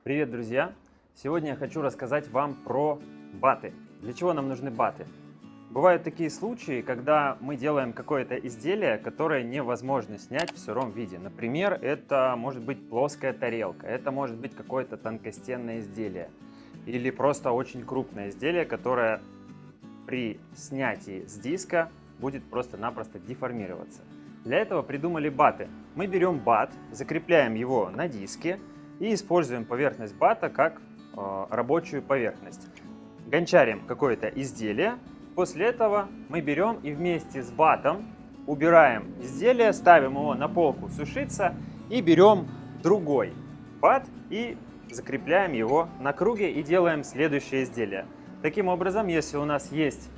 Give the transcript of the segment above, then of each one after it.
Привет, друзья! Сегодня я хочу рассказать вам про баты. Для чего нам нужны баты? Бывают такие случаи, когда мы делаем какое-то изделие, которое невозможно снять в сыром виде. Например, это может быть плоская тарелка, это может быть какое-то тонкостенное изделие или просто очень крупное изделие, которое при снятии с диска будет просто-напросто деформироваться. Для этого придумали баты. Мы берем бат, закрепляем его на диске и используем поверхность бата как рабочую поверхность. Гончарим какое-то изделие. После этого мы берем и вместе с батом убираем изделие, ставим его на полку сушиться и берем другой бат и закрепляем его на круге и делаем следующее изделие. Таким образом, если у нас есть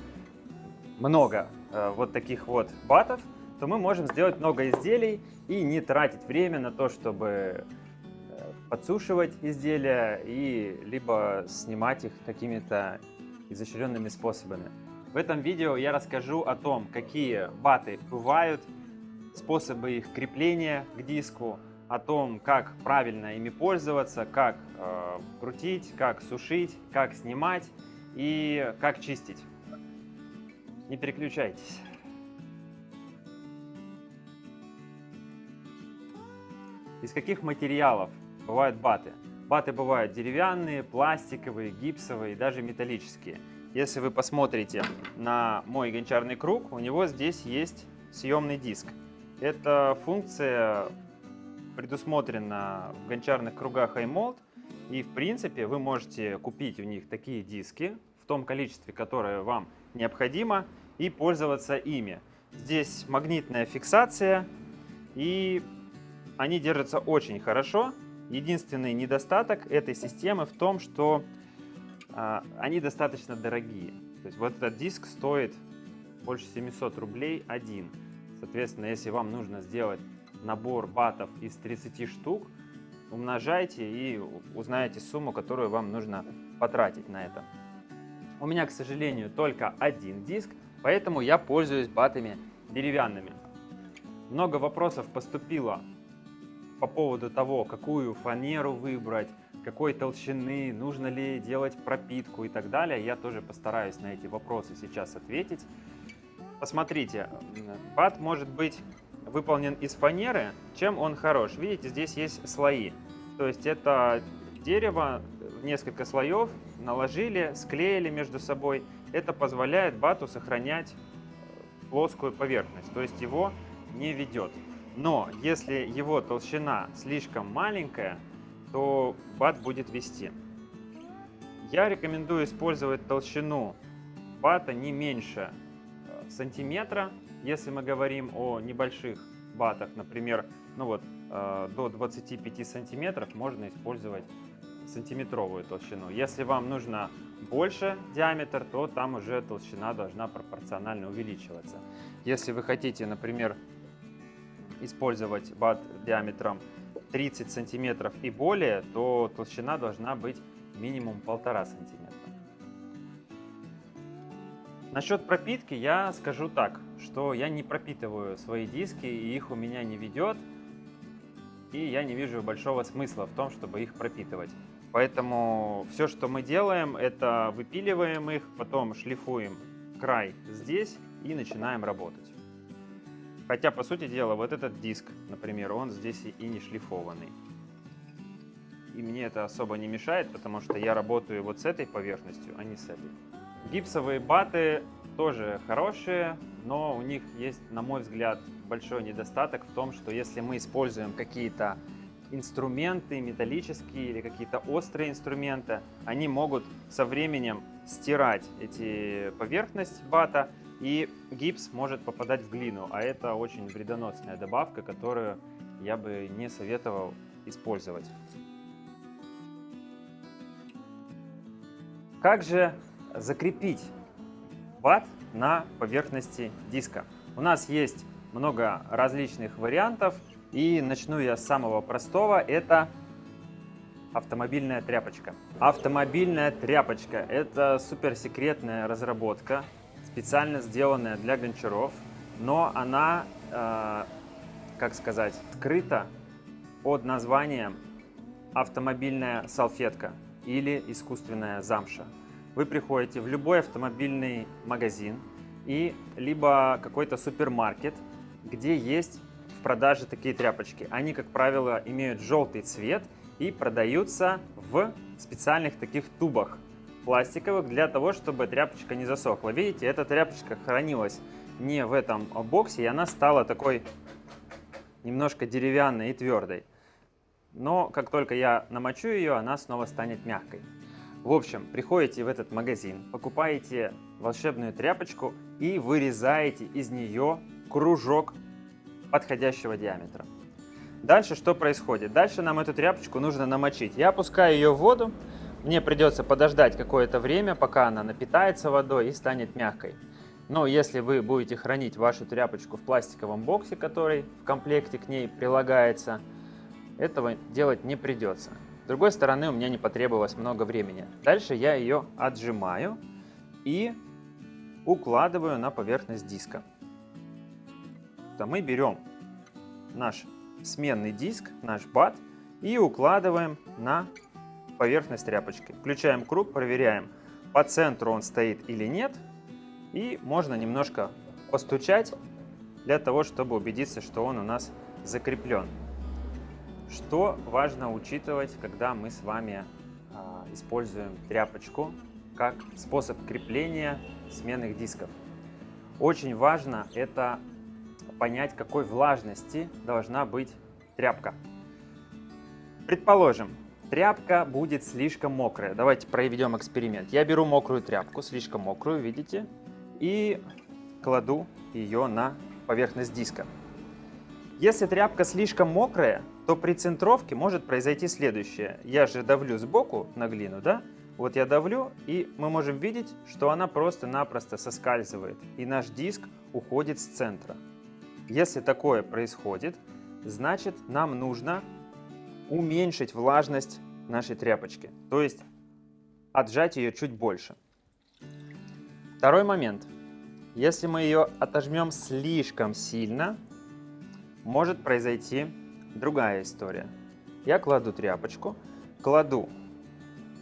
много вот таких вот батов, то мы можем сделать много изделий и не тратить время на то, чтобы подсушивать изделия и либо снимать их какими-то изощренными способами. В этом видео я расскажу о том, какие баты бывают, способы их крепления к диску, о том, как правильно ими пользоваться, как крутить, как сушить, как снимать и как чистить. Не переключайтесь. Из каких материалов бывают баты? Баты бывают деревянные, пластиковые, гипсовые и даже металлические. Если вы посмотрите на мой гончарный круг, у него здесь есть съемный диск. Эта функция предусмотрена в гончарных кругах iMold, и в принципе вы можете купить у них такие диски в том количестве, которое вам необходимо, и пользоваться ими. Здесь магнитная фиксация, и они держатся очень хорошо. Единственный недостаток этой системы в том, что они достаточно дорогие. То есть вот этот диск стоит больше 700 рублей один. Соответственно, если вам нужно сделать набор батов из 30 штук, умножайте и узнаете сумму, которую вам нужно потратить на это. У меня, к сожалению, только один диск, поэтому я пользуюсь батами деревянными. Много вопросов поступило по поводу того, какую фанеру выбрать, какой толщины, нужно ли делать пропитку и так далее. Я тоже постараюсь на эти вопросы сейчас ответить. Посмотрите, бат может быть выполнен из фанеры. Чем он хорош? Видите, здесь есть слои. То есть это дерево в несколько слоев наложили, склеили между собой. Это позволяет бату сохранять плоскую поверхность, то есть его не ведет. Но если его толщина слишком маленькая, то бат будет вести. Я рекомендую использовать толщину бата не меньше сантиметра. Если мы говорим о небольших батах, например, до 25 сантиметров, можно использовать сантиметровую толщину. Если вам нужно больше диаметр, то там уже толщина должна пропорционально увеличиваться. Если вы хотите, например, использовать бат диаметром 30 сантиметров и более, то толщина должна быть минимум 1,5 сантиметра. Насчет пропитки я скажу так, что я не пропитываю свои диски, и их у меня не ведет, и я не вижу большого смысла в том, чтобы их пропитывать. Поэтому все, что мы делаем, это выпиливаем их, потом шлифуем край здесь и начинаем работать. Хотя, по сути дела, вот этот диск, например, он здесь и не шлифованный. И мне это особо не мешает, потому что я работаю вот с этой поверхностью, а не с этой. Гипсовые баты тоже хорошие, но у них есть, на мой взгляд, большой недостаток в том, что если мы используем какие-то инструменты металлические или какие-то острые инструменты, они могут со временем стирать эти поверхность бата, и гипс может попадать в глину, а это очень вредоносная добавка, которую я бы не советовал использовать. Как же закрепить бат на поверхности диска? У нас есть много различных вариантов, и начну я с самого простого. Это автомобильная тряпочка. Автомобильная тряпочка – это суперсекретная разработка, специально сделанная для гончаров, но она, как сказать, скрыта под названием автомобильная салфетка или искусственная замша. Вы приходите в любой автомобильный магазин и либо какой-то супермаркет, где есть в продаже такие тряпочки. Они, как правило, имеют желтый цвет и продаются в специальных таких тубах пластиковых для того, чтобы тряпочка не засохла. Видите, эта тряпочка хранилась не в этом боксе, и она стала такой немножко деревянной и твердой. Но как только я намочу ее, она снова станет мягкой. В общем, приходите в этот магазин, покупаете волшебную тряпочку и вырезаете из нее кружок подходящего диаметра. Дальше что происходит? Дальше нам эту тряпочку нужно намочить. Я опускаю ее в воду, мне придется подождать какое-то время, пока она напитается водой и станет мягкой. Но если вы будете хранить вашу тряпочку в пластиковом боксе, который в комплекте к ней прилагается, этого делать не придется. С другой стороны, у меня не потребовалось много времени. Дальше я ее отжимаю и укладываю на поверхность диска. То мы берем наш сменный диск, наш бат, и укладываем на поверхность тряпочки. Включаем круг, проверяем, по центру он стоит или нет. И можно немножко постучать для того, чтобы убедиться, что он у нас закреплен. Что важно учитывать, когда мы с вами используем тряпочку как способ крепления сменных дисков? Очень важно это понять, какой влажности должна быть тряпка. Предположим, тряпка будет слишком мокрая. Давайте проведем эксперимент. Я беру мокрую тряпку, слишком мокрую, видите, и кладу ее на поверхность диска. Если тряпка слишком мокрая, то при центровке может произойти следующее. Я же давлю сбоку на глину, да? Вот я давлю, и мы можем видеть, что она просто-напросто соскальзывает, и наш диск уходит с центра. Если такое происходит, значит, нам нужно уменьшить влажность нашей тряпочки, то есть отжать ее чуть больше. Второй момент. Если мы ее отожмем слишком сильно, может произойти другая история. Я кладу тряпочку, кладу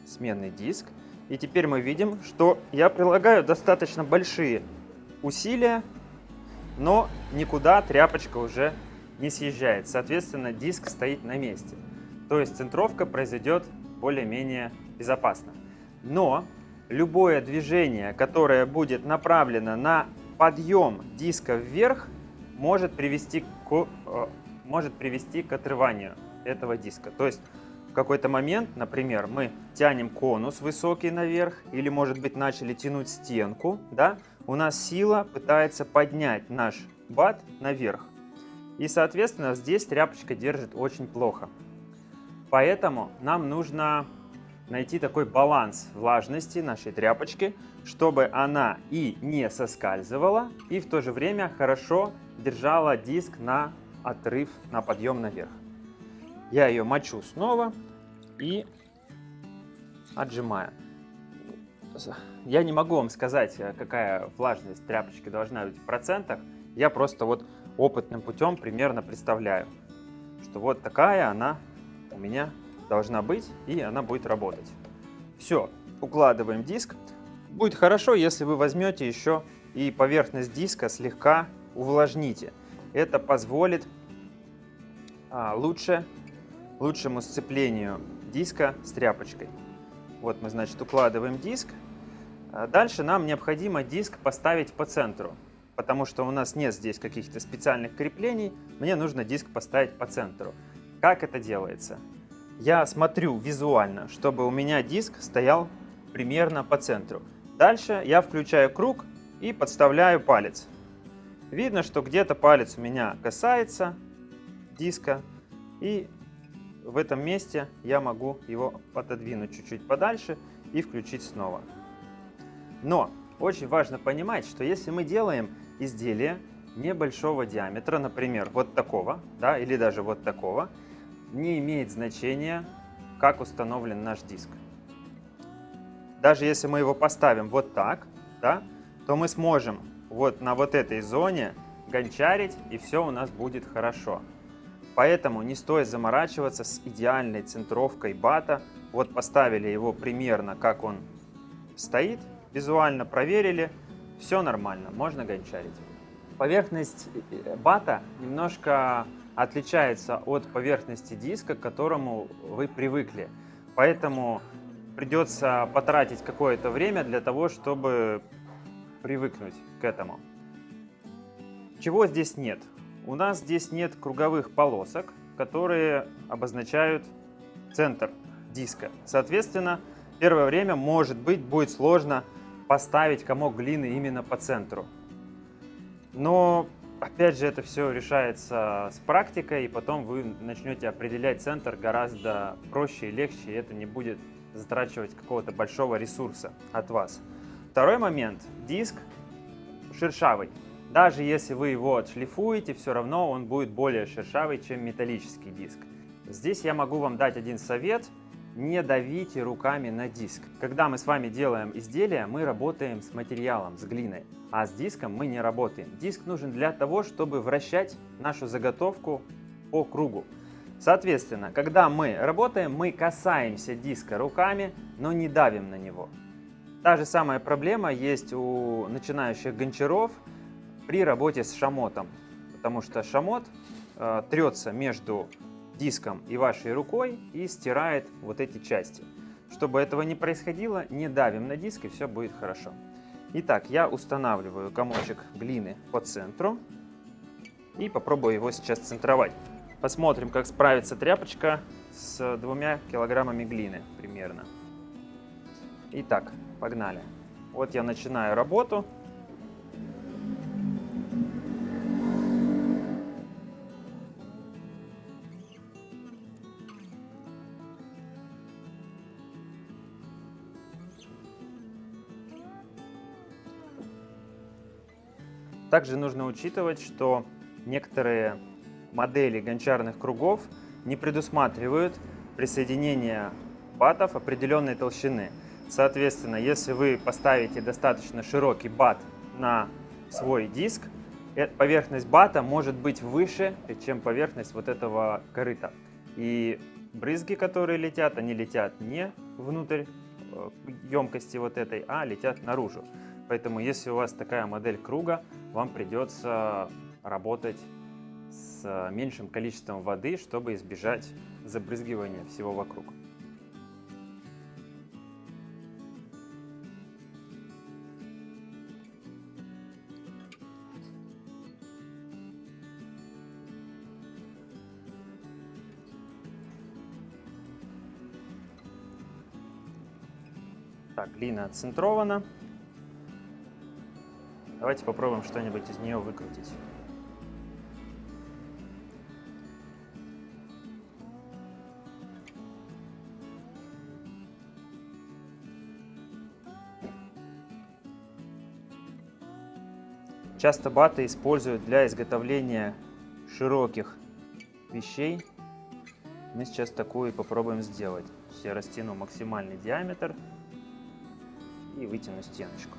сменный диск, и теперь мы видим, что я прилагаю достаточно большие усилия, но никуда тряпочка уже не съезжает. Соответственно, диск стоит на месте. То есть центровка произойдет более-менее безопасно. Но любое движение, которое будет направлено на подъем диска вверх, может привести к отрыванию этого диска. То есть в какой-то момент, например, мы тянем конус высокий наверх, или, может быть, начали тянуть стенку, да? У нас сила пытается поднять наш бат наверх. И, соответственно, здесь тряпочка держит очень плохо. Поэтому нам нужно найти такой баланс влажности нашей тряпочки, чтобы она и не соскальзывала, и в то же время хорошо держала диск на отрыв, на подъем наверх. Я ее мочу снова и отжимаю. Я не могу вам сказать, какая влажность тряпочки должна быть в процентах. Я просто вот опытным путем примерно представляю, что вот такая она у меня должна быть, и она будет работать. Все, укладываем диск. Будет хорошо, если вы возьмете еще и поверхность диска слегка увлажните. Это позволит лучшему сцеплению диска с тряпочкой. Вот мы, значит, укладываем диск. Дальше нам необходимо диск поставить по центру, потому что у нас нет здесь каких-то специальных креплений. Мне нужно диск поставить по центру. Как это делается? Я смотрю визуально, чтобы у меня диск стоял примерно по центру. Дальше я включаю круг и подставляю палец. Видно, что где-то палец у меня касается диска, и в этом месте я могу его отодвинуть чуть-чуть подальше и включить снова. Но очень важно понимать, что если мы делаем изделие небольшого диаметра, например, вот такого, да, или даже вот такого, не имеет значения, как установлен наш диск. Даже если мы его поставим вот так, да, то мы сможем вот на вот этой зоне гончарить, и все у нас будет хорошо. Поэтому не стоит заморачиваться с идеальной центровкой бата. Вот поставили его примерно, как он стоит, визуально проверили, все нормально, можно гончарить. Поверхность бата немножко отличается от поверхности диска, к которому вы привыкли. Поэтому придется потратить какое-то время для того, чтобы привыкнуть к этому. Чего здесь нет? У нас здесь нет круговых полосок, которые обозначают центр диска. Соответственно, первое время, может быть, будет сложно поставить комок глины именно по центру. Но, опять же, это все решается с практикой, и потом вы начнете определять центр гораздо проще и легче, и это не будет затрачивать какого-то большого ресурса от вас. Второй момент. Диск шершавый. Даже если вы его отшлифуете, все равно он будет более шершавый, чем металлический диск. Здесь я могу вам дать один совет. Не давите руками на диск. Когда мы с вами делаем изделие, мы работаем с материалом, с глиной, а с диском мы не работаем. Диск нужен для того, чтобы вращать нашу заготовку по кругу. Соответственно, когда мы работаем, мы касаемся диска руками, но не давим на него. Та же самая проблема есть у начинающих гончаров при работе с шамотом, потому что шамот трется между диском и вашей рукой и стирает вот эти части. Чтобы этого не происходило, не давим на диск, и все будет хорошо. Итак, я устанавливаю комочек глины по центру и попробую его сейчас центровать. Посмотрим, как справится тряпочка с 2 килограммами глины примерно. Итак, погнали. Вот я начинаю работу. Также нужно учитывать, что некоторые модели гончарных кругов не предусматривают присоединение батов определенной толщины. Соответственно, если вы поставите достаточно широкий бат на свой диск, поверхность бата может быть выше, чем поверхность вот этого корыта. И брызги, которые летят, они летят не внутрь емкости вот этой, а летят наружу. Поэтому, если у вас такая модель круга, вам придется работать с меньшим количеством воды, чтобы избежать забрызгивания всего вокруг. Так, глина отцентрована. Давайте попробуем что-нибудь из нее выкрутить. Часто баты используют для изготовления широких вещей. Мы сейчас такую попробуем сделать. Я растяну максимальный диаметр и вытяну стеночку.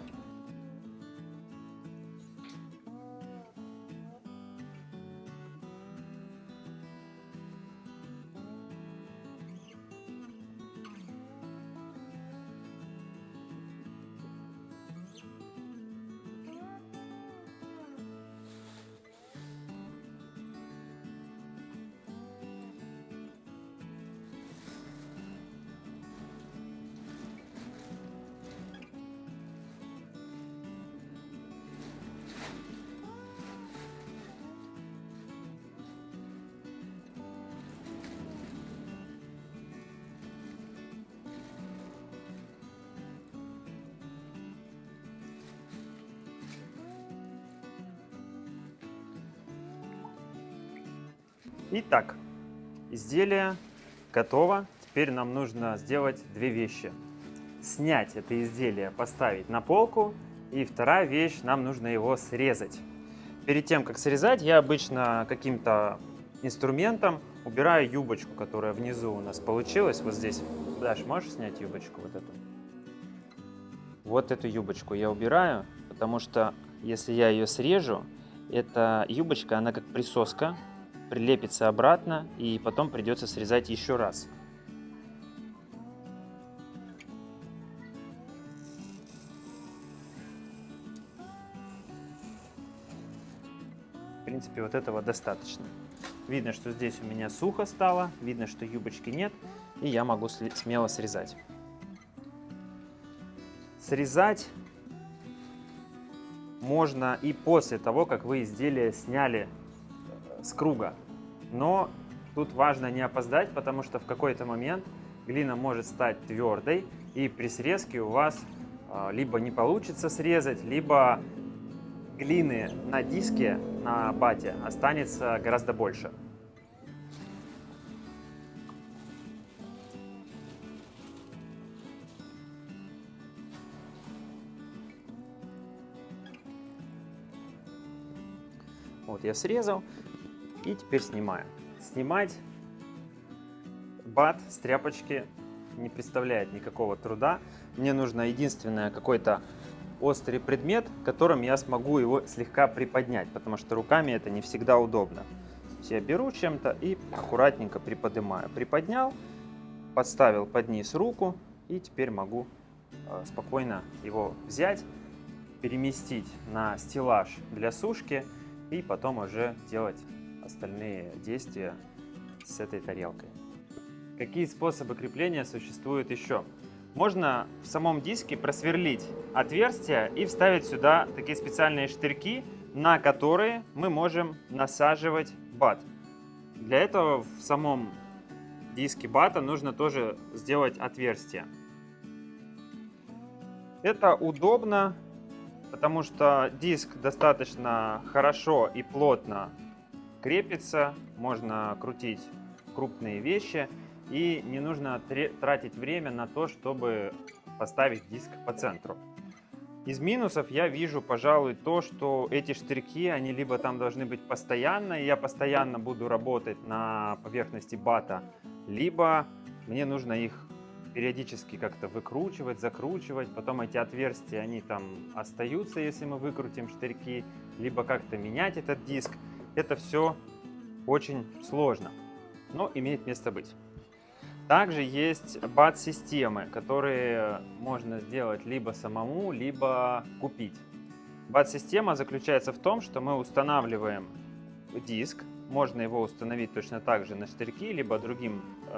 Итак, изделие готово. Теперь нам нужно сделать 2 вещи. Снять это изделие, поставить на полку. И вторая вещь, нам нужно его срезать. Перед тем, как срезать, я обычно каким-то инструментом убираю юбочку, которая внизу у нас получилась. Вот здесь. Даш, можешь снять юбочку вот эту? Вот эту юбочку я убираю, потому что если я ее срежу, эта юбочка, она как присоска, прилепится обратно, и потом придется срезать еще раз. В принципе, вот этого достаточно. Видно, что здесь у меня сухо стало, видно, что юбочки нет, и я могу смело срезать. Срезать можно и после того, как вы изделие сняли с круга. Но тут важно не опоздать, потому что в какой-то момент глина может стать твердой, и при срезке у вас либо не получится срезать, либо глины на диске, на бате, останется гораздо больше. Вот я срезал и теперь снимаю. Снимать бат с тряпочки не представляет никакого труда. Мне нужно единственное какой-то острый предмет, которым я смогу его слегка приподнять, потому что руками это не всегда удобно. Я беру чем-то и аккуратненько приподнимаю. Приподнял, подставил под низ руку и теперь могу спокойно его взять, переместить на стеллаж для сушки и потом уже делать остальные действия с этой тарелкой. Какие способы крепления существуют еще? Можно в самом диске просверлить отверстие и вставить сюда такие специальные штырьки, на которые мы можем насаживать бат. Для этого в самом диске бата нужно тоже сделать отверстие. Это удобно, потому что диск достаточно хорошо и плотно крепится, можно крутить крупные вещи, и не нужно тратить время на то, чтобы поставить диск по центру. Из минусов я вижу, пожалуй, то, что эти штырьки, они либо там должны быть постоянно, и я постоянно буду работать на поверхности бата, либо мне нужно их периодически как-то выкручивать, закручивать, потом эти отверстия, они там остаются, если мы выкрутим штырьки, либо как-то менять этот диск. Это все очень сложно, но имеет место быть. Также есть бат-системы, которые можно сделать либо самому, либо купить. Бат-система заключается в том, что мы устанавливаем диск, можно его установить точно так же на штырьки, либо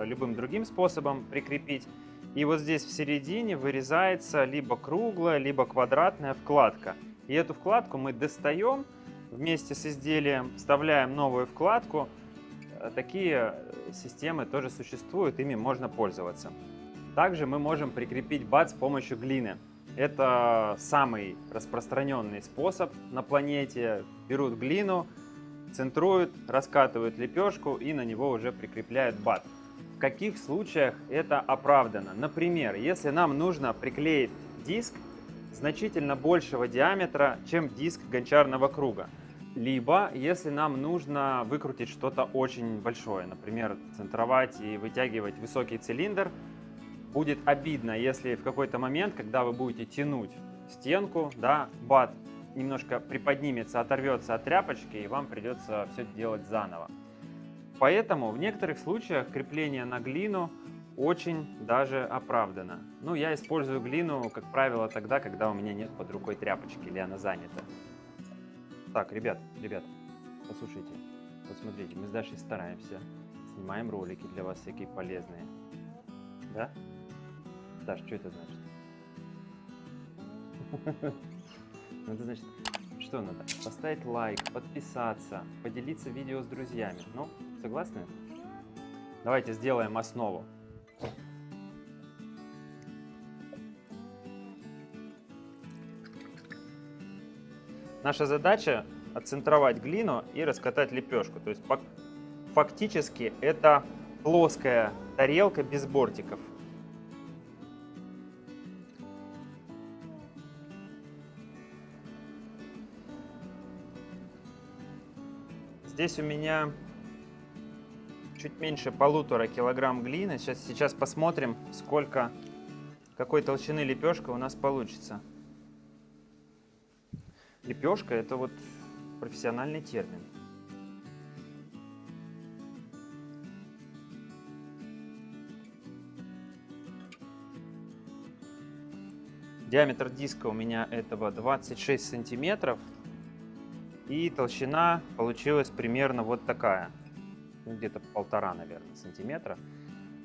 любым другим способом прикрепить. И вот здесь в середине вырезается либо круглая, либо квадратная вкладка. И эту вкладку мы достаем вместе с изделием, вставляем новую вкладку. Такие системы тоже существуют, ими можно пользоваться. Также мы можем прикрепить бат с помощью глины. Это самый распространенный способ на планете. Берут глину, центруют, раскатывают лепешку и на него уже прикрепляют бат. В каких случаях это оправдано? Например, если нам нужно приклеить диск значительно большего диаметра, чем диск гончарного круга. Либо, если нам нужно выкрутить что-то очень большое, например, центровать и вытягивать высокий цилиндр, будет обидно, если в какой-то момент, когда вы будете тянуть стенку, да, бат немножко приподнимется, оторвется от тряпочки, и вам придется все делать заново. Поэтому в некоторых случаях крепление на глину очень даже оправдано. Ну, я использую глину, как правило, тогда, когда у меня нет под рукой тряпочки или она занята. Так, ребят, послушайте, вот смотрите, мы с Дашей стараемся, снимаем ролики для вас всякие полезные. Да? Даш, что это значит? Ну, это значит, что надо? Поставить лайк, подписаться, поделиться видео с друзьями. Ну, согласны? Давайте сделаем основу. Наша задача отцентровать глину и раскатать лепешку. То есть фактически это плоская тарелка без бортиков. Здесь у меня чуть меньше 1,5 килограмм глины. Сейчас посмотрим, какой толщины лепешка у нас получится. Лепешка — это вот профессиональный термин. Диаметр диска у меня этого 26 сантиметров. И толщина получилась примерно вот такая. Ну, где-то 1,5, наверное, сантиметра.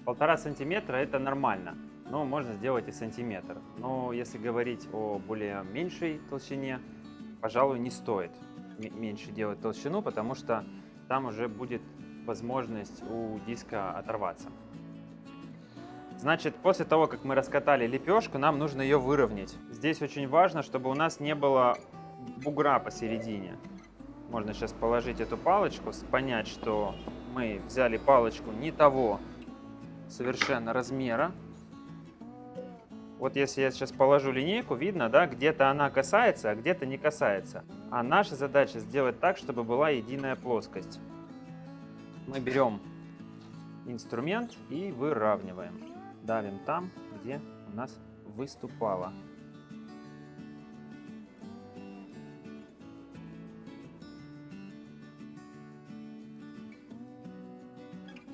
1,5 сантиметра это нормально. Но можно сделать и сантиметр. Но если говорить о более меньшей толщине, пожалуй, не стоит меньше делать толщину, потому что там уже будет возможность у диска оторваться. Значит, после того, как мы раскатали лепешку, нам нужно ее выровнять. Здесь очень важно, чтобы у нас не было бугра посередине. Можно сейчас положить эту палочку, понять, что мы взяли палочку не того совершенно размера. Вот если я сейчас положу линейку, видно, да, где-то она касается, а где-то не касается. А наша задача сделать так, чтобы была единая плоскость. Мы берем инструмент и выравниваем. Давим там, где у нас выступало.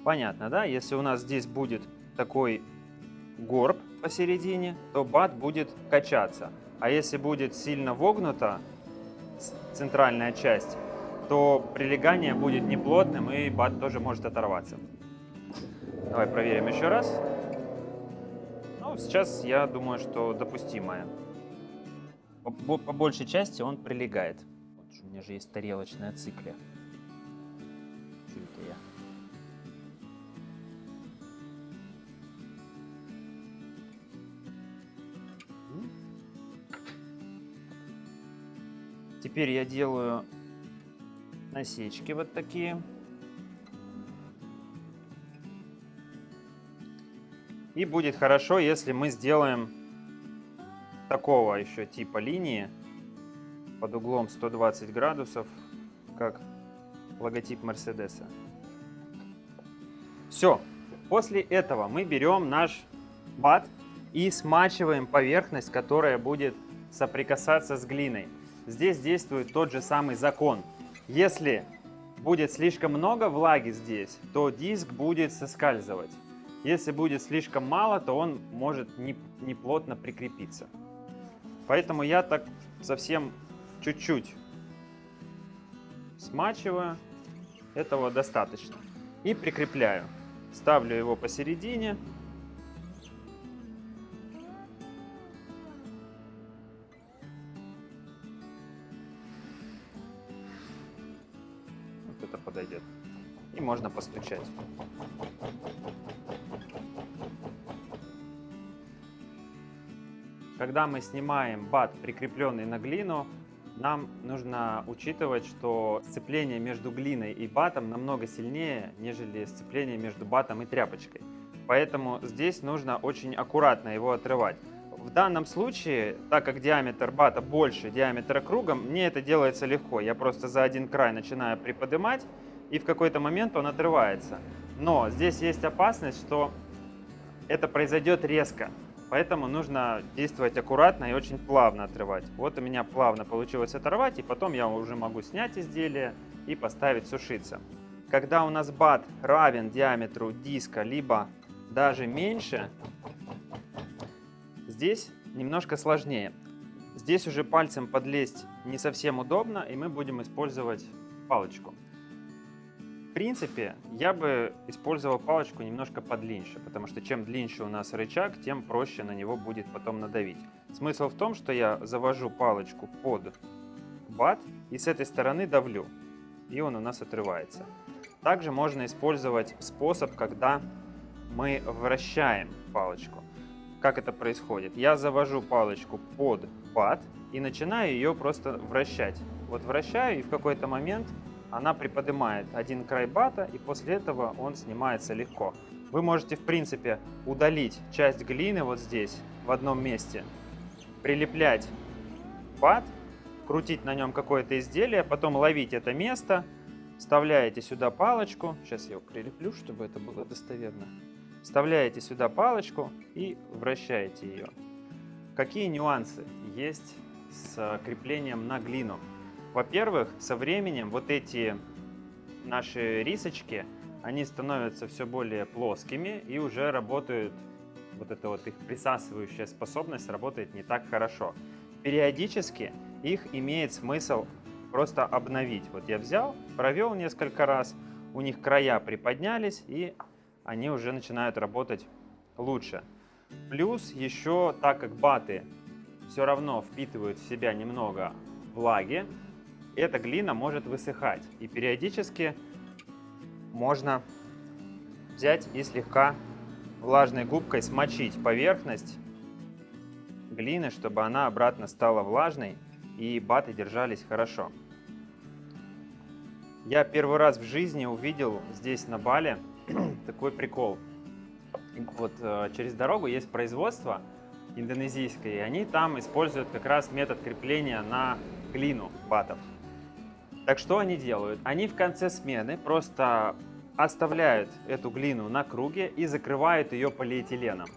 Понятно, да? Если у нас здесь будет такой горб посередине, то бат будет качаться. А если будет сильно вогнута центральная часть, то прилегание будет неплотным и бат тоже может оторваться. Давай проверим еще раз. Ну, сейчас я думаю, что допустимое. По большей части он прилегает. Вот у меня же есть тарелочная цикле. Чё это я? Теперь я делаю насечки вот такие. И будет хорошо, если мы сделаем такого еще типа линии под углом 120 градусов, как логотип Мерседеса. Все. После этого мы берем наш бат и смачиваем поверхность, которая будет соприкасаться с глиной. Здесь действует тот же самый закон. Если будет слишком много влаги здесь, то диск будет соскальзывать. Если будет слишком мало, то он может не плотно прикрепиться. Поэтому я так совсем чуть-чуть смачиваю. Этого достаточно. И прикрепляю. Ставлю его посередине. Вот это подойдет. И можно постучать. Когда мы снимаем бат, прикрепленный на глину, нам нужно учитывать, что сцепление между глиной и батом намного сильнее, нежели сцепление между батом и тряпочкой. Поэтому здесь нужно очень аккуратно его отрывать. В данном случае, так как диаметр бата больше диаметра круга, мне это делается легко. Я просто за один край начинаю приподнимать, и в какой-то момент он отрывается. Но здесь есть опасность, что это произойдет резко. Поэтому нужно действовать аккуратно и очень плавно отрывать. Вот у меня плавно получилось оторвать, и потом я уже могу снять изделие и поставить сушиться. Когда у нас бат равен диаметру диска, либо даже меньше, здесь немножко сложнее. Здесь уже пальцем подлезть не совсем удобно, и мы будем использовать палочку. В принципе, я бы использовал палочку немножко подлиннее, потому что чем длиннее у нас рычаг, тем проще на него будет потом надавить. Смысл в том, что я завожу палочку под бат и с этой стороны давлю, и он у нас отрывается. Также можно использовать способ, когда мы вращаем палочку. Как это происходит? Я завожу палочку под бат и начинаю ее просто вращать. Вот вращаю, и в какой-то момент она приподнимает один край бата, и после этого он снимается легко. Вы можете, в принципе, удалить часть глины вот здесь, в одном месте, прилеплять бат, крутить на нем какое-то изделие, потом ловить это место, вставляете сюда палочку. Сейчас я его прилеплю, чтобы это было достоверно. Вставляете сюда палочку и вращаете ее. Какие нюансы есть с креплением на глину? Во-первых, со временем вот эти наши рисочки, они становятся все более плоскими и уже работают вот эта вот их присасывающая способность работает не так хорошо. Периодически их имеет смысл просто обновить. Вот я взял, провел несколько раз, у них края приподнялись, и они уже начинают работать лучше. Плюс еще, так как баты все равно впитывают в себя немного влаги, эта глина может высыхать. И периодически можно взять и слегка влажной губкой смочить поверхность глины, чтобы она обратно стала влажной и баты держались хорошо. Я первый раз в жизни увидел здесь на Бали такой прикол. Вот через дорогу есть производство индонезийское, и они там используют как раз метод крепления на глину батов. Так что они делают? Они в конце смены просто оставляют эту глину на круге и закрывают ее полиэтиленом.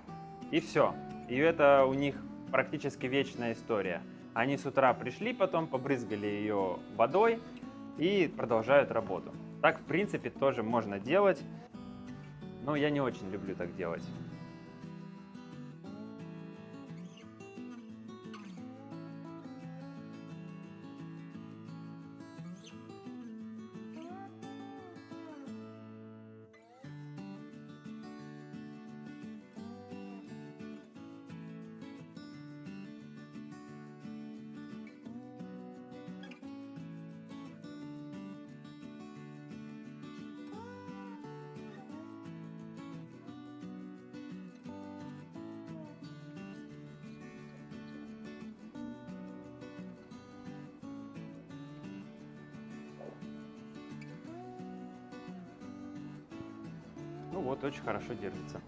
И все. И это у них практически вечная история. Они с утра пришли, потом побрызгали ее водой и продолжают работу. Так, в принципе, тоже можно делать, но я не очень люблю так делать. Ну вот, очень хорошо держится.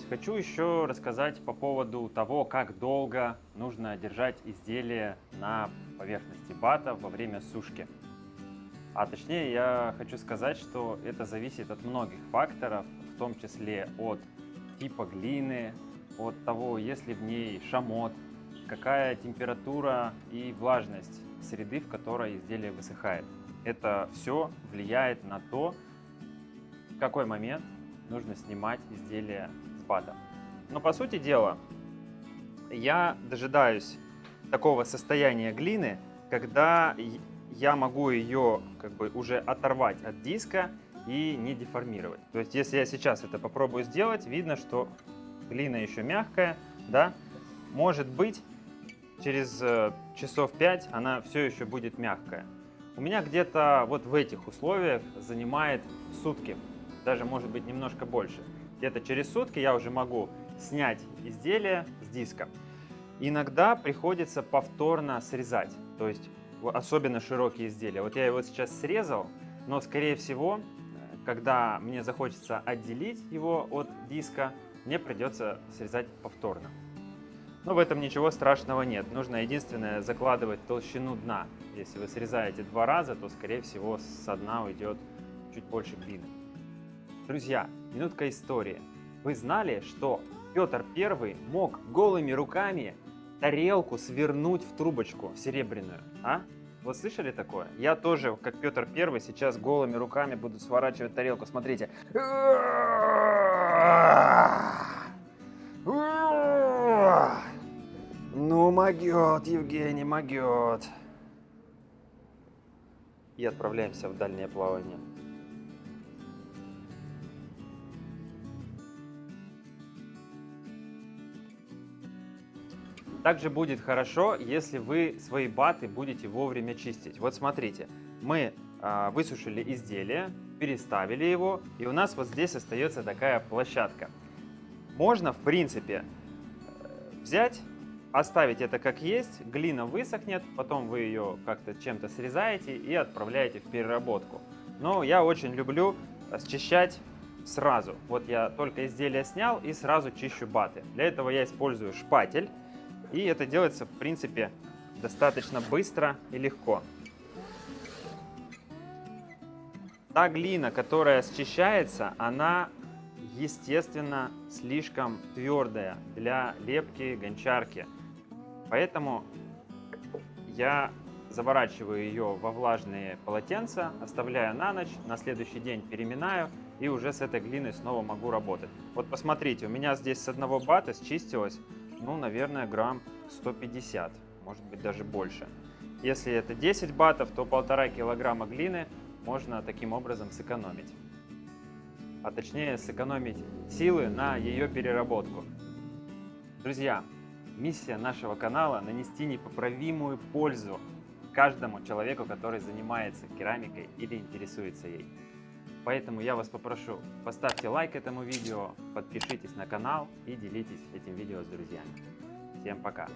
Хочу еще рассказать по поводу того, как долго нужно держать изделие на поверхности бата во время сушки. А точнее, я хочу сказать, что это зависит от многих факторов, в том числе от типа глины, от того, есть ли в ней шамот, какая температура и влажность среды, в которой изделие высыхает. Это все влияет на то, в какой момент нужно снимать изделие с бата. Но по сути дела, я дожидаюсь такого состояния глины, когда я могу ее как бы уже оторвать от диска и не деформировать. То есть, если я сейчас это попробую сделать, видно, что глина еще мягкая, да, может быть, через часов 5 она все еще будет мягкая. У меня где-то вот в этих условиях занимает сутки, даже может быть немножко больше. Где-то через сутки я уже могу снять изделие с диска. Иногда приходится повторно срезать, то есть особенно широкие изделия. Вот я его сейчас срезал, но скорее всего, когда мне захочется отделить его от диска, мне придется срезать повторно. Но в этом ничего страшного нет. Нужно единственное закладывать толщину дна. Если вы срезаете 2 раза, то скорее всего со дна уйдет чуть больше глины. Друзья, минутка истории. Вы знали, что Петр I мог голыми руками тарелку свернуть в трубочку серебряную? А? Вот слышали такое? Я тоже, как Петр I, сейчас голыми руками буду сворачивать тарелку. Смотрите. Ну, могет, Евгений, могет. И отправляемся в дальнее плавание. Также будет хорошо, если вы свои баты будете вовремя чистить. Вот смотрите, мы высушили изделие, переставили его, и у нас вот здесь остается такая площадка. Можно, в принципе, взять, оставить это как есть, глина высохнет, потом вы ее как-то чем-то срезаете и отправляете в переработку. Но я очень люблю счищать сразу. Вот я только изделие снял и сразу чищу баты. Для этого я использую шпатель. И это делается, в принципе, достаточно быстро и легко. Та глина, которая счищается, она, естественно, слишком твердая для лепки, гончарки. Поэтому я заворачиваю ее во влажные полотенца, оставляю на ночь, на следующий день переминаю и уже с этой глиной снова могу работать. Вот посмотрите, у меня здесь с 1 бата счистилось, ну, наверное, грамм 150, может быть, даже больше. Если это 10 батов, то 1,5 килограмма глины можно таким образом сэкономить. А точнее, сэкономить силы на ее переработку. Друзья, миссия нашего канала – нанести непоправимую пользу каждому человеку, который занимается керамикой или интересуется ей. Поэтому я вас попрошу, поставьте лайк этому видео, подпишитесь на канал и делитесь этим видео с друзьями. Всем пока!